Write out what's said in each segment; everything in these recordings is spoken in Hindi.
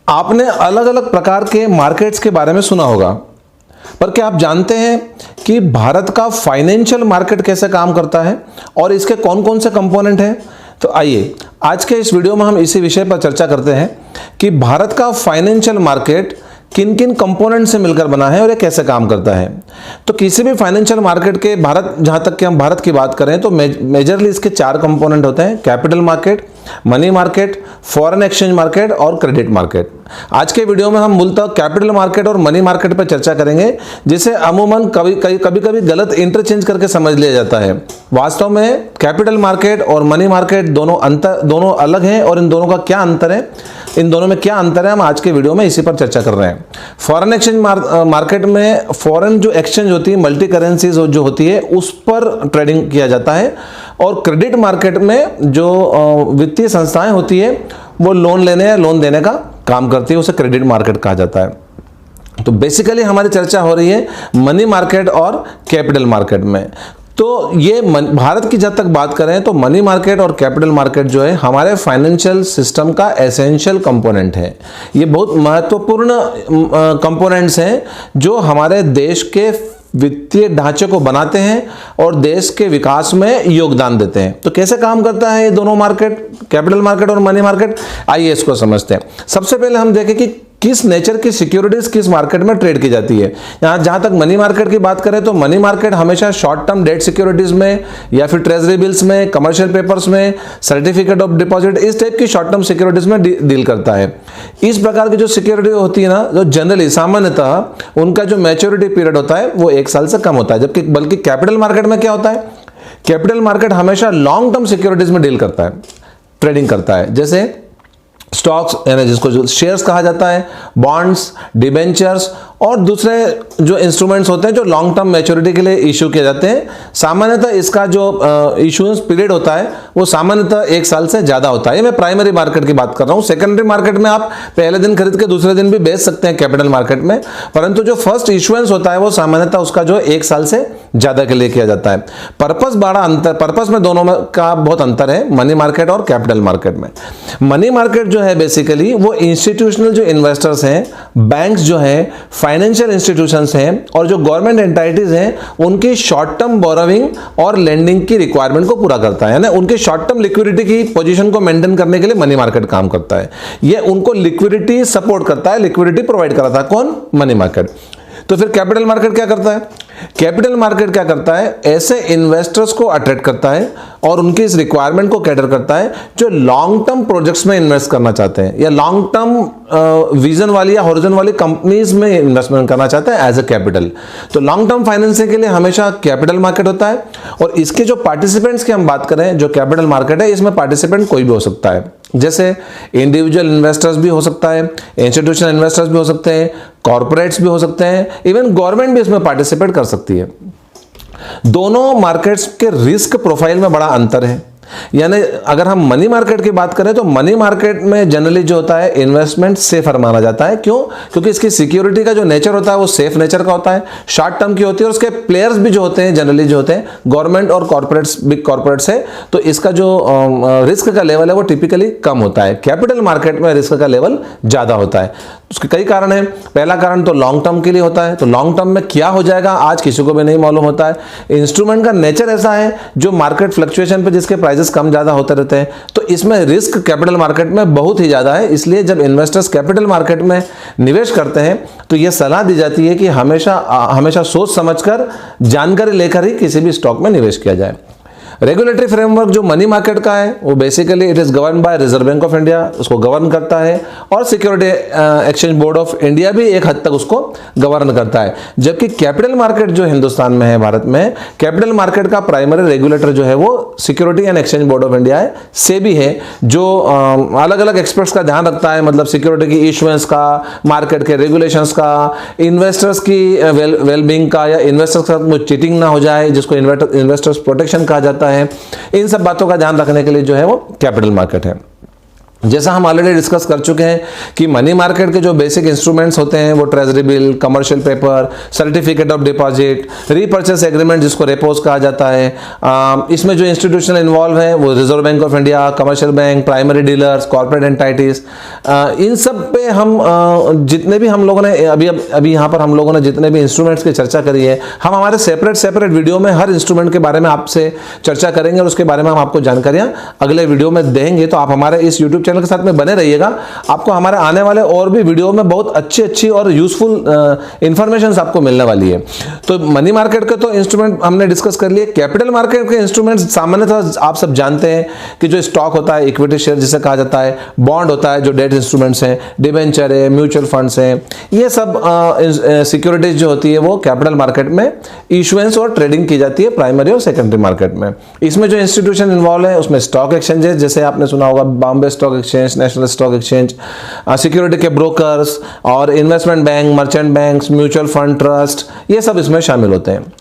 आपने अलग अलग प्रकार के मार्केट्स के बारे में सुना होगा, पर क्या आप जानते हैं कि भारत का फाइनेंशियल मार्केट कैसे काम करता है और इसके कौन कौन से कंपोनेंट हैं? तो आइए आज के इस वीडियो में हम इसी विषय पर चर्चा करते हैं कि भारत का फाइनेंशियल मार्केट किन किन कंपोनेंट से मिलकर बना है और ये कैसे काम करता है। तो किसी भी फाइनेंशियल मार्केट के जहां तक कि हम भारत की बात करें तो मेजरली इसके 4 कंपोनेंट होते हैं: capital market, money market, foreign exchange market और क्रेडिट मार्केट। आज के वीडियो में हम मूलतः कैपिटल मार्केट और मनी मार्केट पर चर्चा करेंगे, जिसे अमूमन कभी गलत इंटरचेंज करके समझ लिया जाता है। वास्तव में कैपिटल मार्केट और मनी मार्केट दोनों अलग हैं और इन दोनों का क्या अंतर है, इन दोनों में क्या अंतर है, हम आज के वीडियो में इसी पर चर्चा कर रहे हैं। फॉरेन एक्सचेंज मार्केट में फॉरेन जो एक्सचेंज होती है, मल्टी करेंसीज जो होती है, उस पर ट्रेडिंग किया जाता है। और क्रेडिट मार्केट में जो वित्तीय संस्थाएं होती है वो लोन लेने या लोन देने का काम करती है, उसे क्रेडिट मार्केट कहा जाता है। तो बेसिकली हमारी चर्चा हो रही है मनी मार्केट और कैपिटल मार्केट में। तो ये भारत की जब तक बात करें तो मनी मार्केट और कैपिटल मार्केट जो है हमारे फाइनेंशियल सिस्टम का एसेंशियल कंपोनेंट है। ये बहुत महत्वपूर्ण कंपोनेंट्स हैं जो हमारे देश के वित्तीय ढांचे को बनाते हैं और देश के विकास में योगदान देते हैं। तो कैसे काम करता है ये दोनों मार्केट, कैपिटल मार्केट और मनी मार्केट, आइए इसको समझते हैं। सबसे पहले हम देखें कि किस नेचर की सिक्योरिटीज किस मार्केट में ट्रेड की जाती है। यहाँ जहां तक मनी मार्केट की बात करें तो मनी मार्केट हमेशा शॉर्ट टर्म डेट सिक्योरिटीज में या फिर ट्रेजरी बिल्स में, कमर्शियल पेपर्स में, सर्टिफिकेट ऑफ डिपॉजिट, इस टाइप की शॉर्ट टर्म सिक्योरिटीज में डील करता है। इस प्रकार की जो सिक्योरिटी होती है ना, जो जनरली सामान्यतः उनका जो मैच्योरिटी पीरियड होता है वो 1 साल से कम होता है, जबकि बल्कि कैपिटल मार्केट में क्या होता है, कैपिटल मार्केट हमेशा लॉन्ग टर्म सिक्योरिटीज में डील करता है, ट्रेडिंग करता है। जैसे स्टॉक्स यानी जिसको जो शेयर्स कहा जाता है, बॉन्ड्स, डिबेंचर्स और दूसरे जो इंस्ट्रूमेंट्स होते हैं जो लॉन्ग टर्म मैच्योरिटी के लिए इशू किए जाते हैं। सामान्यतः इसका जो इशूएंस पीरियड होता है वो सामान्यतः 1 साल से ज्यादा होता है। ये मैं प्राइमरी मार्केट की बात कर रहा हूँ। सेकेंडरी मार्केट में आप पहले दिन खरीद के दूसरे दिन भी बेच सकते हैं कैपिटल मार्केट में, परंतु जो फर्स्ट इशुएंस होता है वो सामान्यतः उसका जो 1 साल से ज्यादा के लिए किया जाता है। पर्पस में दोनों का बहुत अंतर है मनी मार्केट और कैपिटल मार्केट में। मनी मार्केट जो है बेसिकली वो इंस्टीट्यूशनल जो इन्वेस्टर्स हैं, बैंक्स जो हैं, फाइनेंशियल इंस्टीट्यूशंस हैं और जो गवर्नमेंट एंटाइटीज हैं उनकी शॉर्ट टर्म बोरोविंग और लेंडिंग की रिक्वायरमेंट को पूरा करता है। यानी उनके शॉर्ट टर्म लिक्विडिटी की पोजीशन को मेंटेन करने के लिए मनी मार्केट काम करता है। ये उनको लिक्विडिटी सपोर्ट करता है, लिक्विडिटी प्रोवाइड कराता है। कौन? Money market. तो फिर कैपिटल मार्केट क्या करता है? कैपिटल मार्केट क्या करता है, ऐसे इन्वेस्टर्स को अट्रैक्ट करता है और उनकी इस रिक्वायरमेंट को कैटर करता है जो लॉन्ग टर्म प्रोजेक्ट्स में इन्वेस्ट करना चाहते हैं या लॉन्ग टर्म विजन वाली या हॉरिजन वाली कंपनीज में इन्वेस्टमेंट करना चाहते हैं एज ए कैपिटल। तो लॉन्ग टर्म फाइनेंसिंग के लिए हमेशा कैपिटल मार्केट होता है। और इसके जो पार्टिसिपेंट्स की हम बात करें, जो कैपिटल मार्केट है, इसमें पार्टिसिपेंट कोई भी हो सकता है। जैसे इंडिविजुअल इन्वेस्टर्स भी हो सकता है, इंस्टीट्यूशनल इन्वेस्टर्स भी हो सकते हैं, कॉर्पोरेट्स भी हो सकते हैं, इवन गवर्नमेंट भी इसमें पार्टिसिपेट कर सकती है। दोनों मार्केट्स के रिस्क प्रोफाइल में बड़ा अंतर है। यानी अगर हम मनी मार्केट की बात करें तो मनी मार्केट में जनरली जो होता है इन्वेस्टमेंट सेफर माना जाता है। क्यों? क्योंकि इसकी सिक्योरिटी का जो नेचर होता है वो सेफ नेचर का होता है, शॉर्ट टर्म की होती है और उसके प्लेयर्स भी जो होते हैं जनरली जो होते हैं गवर्नमेंट और कॉर्पोरेट्स, बिग कॉर्पोरेट्स है, तो इसका जो रिस्क का लेवल है वो टिपिकली कम होता है। कैपिटल मार्केट में रिस्क का लेवल ज्यादा होता है। उसके कई कारण हैं। पहला कारण तो लॉन्ग टर्म के लिए होता है। तो लॉन्ग टर्म में क्या हो जाएगा आज किसी को भी नहीं मालूम होता है। इंस्ट्रूमेंट का नेचर ऐसा है जो मार्केट फ्लक्चुएशन पे जिसके प्राइसेस कम ज्यादा होते रहते हैं, तो इसमें रिस्क कैपिटल मार्केट में बहुत ही ज्यादा है। इसलिए जब इन्वेस्टर्स कैपिटल मार्केट में निवेश करते हैं तो यह सलाह दी जाती है कि हमेशा सोच समझकर, जानकारी लेकर ही किसी भी स्टॉक में निवेश किया जाए। रेगुलेटरी फ्रेमवर्क जो मनी मार्केट का है वो basically it is govern by reserve bank of India, उसको गवर्न करता है, और security exchange board of India भी एक हद तक उसको गवर्न करता है। जबकि कैपिटल मार्केट जो हिंदुस्तान में है, भारत में, कैपिटल मार्केट का प्राइमरी रेगुलेटर जो है वो security and exchange board of India है, सेबी है, जो अलग अलग एक्सपर्ट्स का ध्यान रखता है, मतलब सिक्योरिटी की इशुएंस का, मार्केट के रेगुलेशंस का, इन्वेस्टर्स की वेलबींग का, या इन्वेस्टर्स के साथ चीटिंग ना हो जाए जिसको इन्वेस्टर्स प्रोटेक्शन कहा जाता है। इन सब बातों का ध्यान रखने के लिए जो है वो कैपिटल मार्केट है। जैसा हम ऑलरेडी डिस्कस कर चुके हैं कि मनी मार्केट के जो बेसिक इंस्ट्रूमेंट्स होते हैं वो treasury bill, commercial paper, certificate of deposit, repurchase agreement जिसको रेपोज कहा जाता है, इसमें जो इंस्टीट्यूशनल इन्वॉल्व हैं वो reserve bank of India, commercial bank, primary dealers, corporate entities, इन सब पे हम जितने भी हम लोगों ने अभी यहाँ पर हम लोगों ने जितने भी इंस्ट्रूमेंट्स की चर्चा करी है, हम हमारे सेपरेट वीडियो में हर इंस्ट्रूमेंट के बारे में आपसे चर्चा करेंगे और उसके बारे में हम आपको जानकारियाँ अगले वीडियो में देंगे। तो आप हमारे इस यूट्यूब चैनल के साथ में बने रहिएगा, आपको हमारे आने वाले और भी वीडियो में बहुत अच्छी और यूजफुल इंफॉर्मेशन आपको मिलने वाली है। तो मनी मार्केट के तो इंस्ट्रूमेंट हमने डिस्कस कर लिए। कैपिटल मार्केट के इंस्ट्रूमेंट सामान्यतः आप सब जानते हैं कि जो स्टॉक होता है, इक्विटी शेयर जिसे कहा जाता है, बॉन्ड होता है जो डेट इंस्ट्रूमेंट्स हैं, डिबेंचर है, म्यूचुअल फंड्स हैं, ये सब सिक्योरिटीज जो होती है वो कैपिटल मार्केट में इशुएंस और ट्रेडिंग की जाती है प्राइमरी और सेकेंडरी मार्केट में। इसमें जो इंस्टीट्यूशन इन्वॉल्व है उसमें स्टॉक एक्सचेंजेस जैसे आपने सुना होगा, Bombay stock exchange, national stock exchange, security के ब्रोकर्स और investment bank, merchant banks, mutual fund, trust, ये सब इसमें शामिल होते हैं।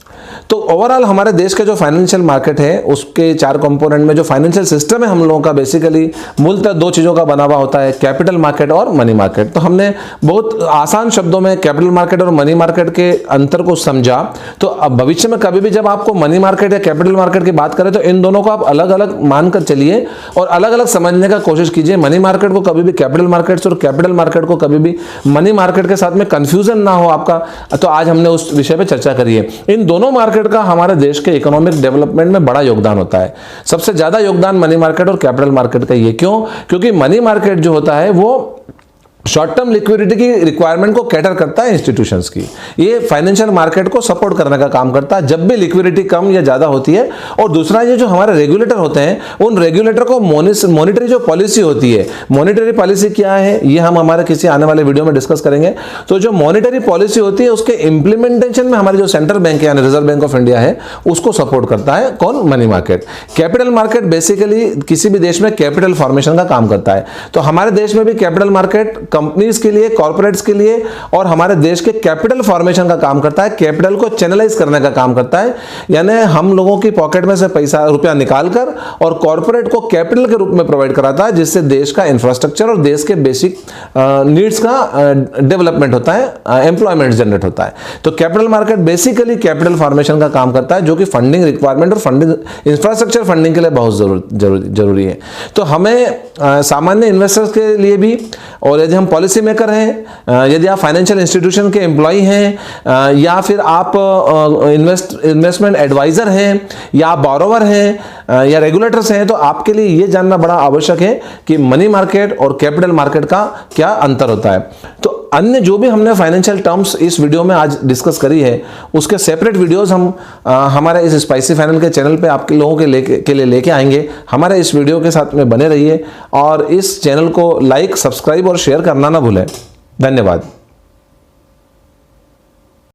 तो ओवरऑल हमारे देश के जो फाइनेंशियल मार्केट है उसके 4 कंपोनेंट में जो फाइनेंशियल सिस्टम है हम लोगों का बेसिकली मूलतः 2 चीज़ों का बना हुआ होता है, कैपिटल मार्केट और मनी मार्केट। तो हमने बहुत आसान शब्दों में कैपिटल मार्केट और मनी मार्केट के अंतर को समझा। तो अब भविष्य में कभी भी जब आपको मनी मार्केट या कैपिटल मार्केट की बात करें तो इन दोनों को आप अलग अलग मानकर चलिए और अलग अलग समझने का कोशिश कीजिए। मनी मार्केट को कभी भी कैपिटल मार्केट से और कैपिटल मार्केट को कभी भी मनी मार्केट के साथ में कंफ्यूजन ना हो आपका। तो आज हमने उस विषय पर चर्चा करी है। इन दोनों मार्केट का हमारे देश के इकोनॉमिक डेवलपमेंट में बड़ा योगदान होता है। सबसे ज्यादा योगदान मनी मार्केट और कैपिटल मार्केट का। ये क्यों? क्योंकि मनी मार्केट जो होता है वो शॉर्ट टर्म लिक्विडिटी की रिक्वायरमेंट को कैटर करता है इंस्टीट्यूशंस की। ये फाइनेंशियल मार्केट को सपोर्ट करने का काम करता है जब भी लिक्विडिटी कम या ज्यादा होती है। और दूसरा ये जो हमारे रेगुलेटर होते हैं उन रेगुलेटर को मॉनिटरी जो पॉलिसी होती है, मॉनिटरी पॉलिसी क्या है ये हम हमारे किसी आने वाले वीडियो में डिस्कस करेंगे। तो जो मॉनिटरी पॉलिसी होती है उसके इंप्लीमेंटेशन में हमारी जो सेंट्रल बैंक है यानी रिजर्व बैंक ऑफ इंडिया है उसको सपोर्ट करता है कौन? Money market. Capital market basically किसी भी देश में कैपिटल फॉर्मेशन का काम करता है। तो हमारे देश में भी कैपिटल मार्केट कंपनीज के लिए, कॉर्पोरेट्स के लिए और हमारे देश के कैपिटल फॉर्मेशन का काम करता है, कैपिटल को चैनलाइज करने का काम करता है। यानी हम लोगों की पॉकेट में से रुपया निकालकर और कॉर्पोरेट को कैपिटल के रूप में प्रोवाइड कराता है जिससे देश का इंफ्रास्ट्रक्चर और देश के बेसिक नीड्स का डेवलपमेंट होता है, एम्प्लॉयमेंट जनरेट होता है। तो capital market basically capital formation का काम करता है जो कि फंडिंग रिक्वायरमेंट और फंडिंग इंफ्रास्ट्रक्चर फंडिंग के लिए बहुत जरूरी है। तो हमें सामान्य इन्वेस्टर्स के लिए भी, और यदि हम पॉलिसी मेकर हैं, यदि आप फाइनेंशियल इंस्टीट्यूशन के एम्प्लॉय हैं या फिर आप इन्वेस्टमेंट एडवाइजर हैं या आप बोरोवर हैं या रेगुलेटर्स हैं, तो आपके लिए यह जानना बड़ा आवश्यक है कि मनी मार्केट और कैपिटल मार्केट का क्या अंतर होता है। तो अन्य जो भी हमने फाइनेंशियल टर्म्स इस वीडियो में आज डिस्कस करी है उसके सेपरेट वीडियोस हम हमारे इस स्पाइसी फाइनेंस के चैनल पे आपके लोगों के लिए लेके आएंगे। हमारे इस वीडियो के साथ में बने रहिए और इस चैनल को लाइक, सब्सक्राइब और शेयर करना ना भूलें। धन्यवाद।